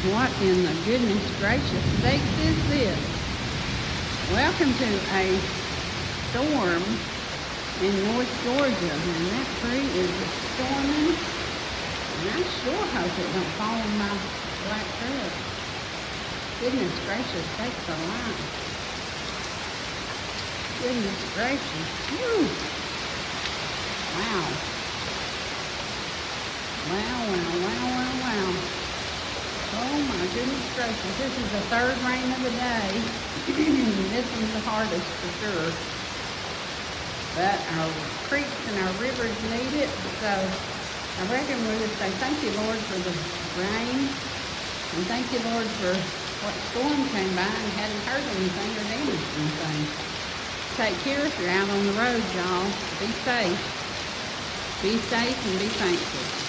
What in the goodness gracious sakes is this? Welcome to a storm in North Georgia, and that tree is storming, and I sure hope it don't fall on my black truck. Goodness gracious sakes alive. Goodness gracious. Whew. Wow. Wow. Oh my goodness gracious. This is the third rain of the day. This one's the hardest for sure. But our creeks and our rivers need it. So I reckon we'll just say thank you, Lord, for the rain. And thank you, Lord, for what storm came by and hadn't hurt anything or damaged anything. Take care if you're out on the road, y'all. Be safe. Be safe and be thankful.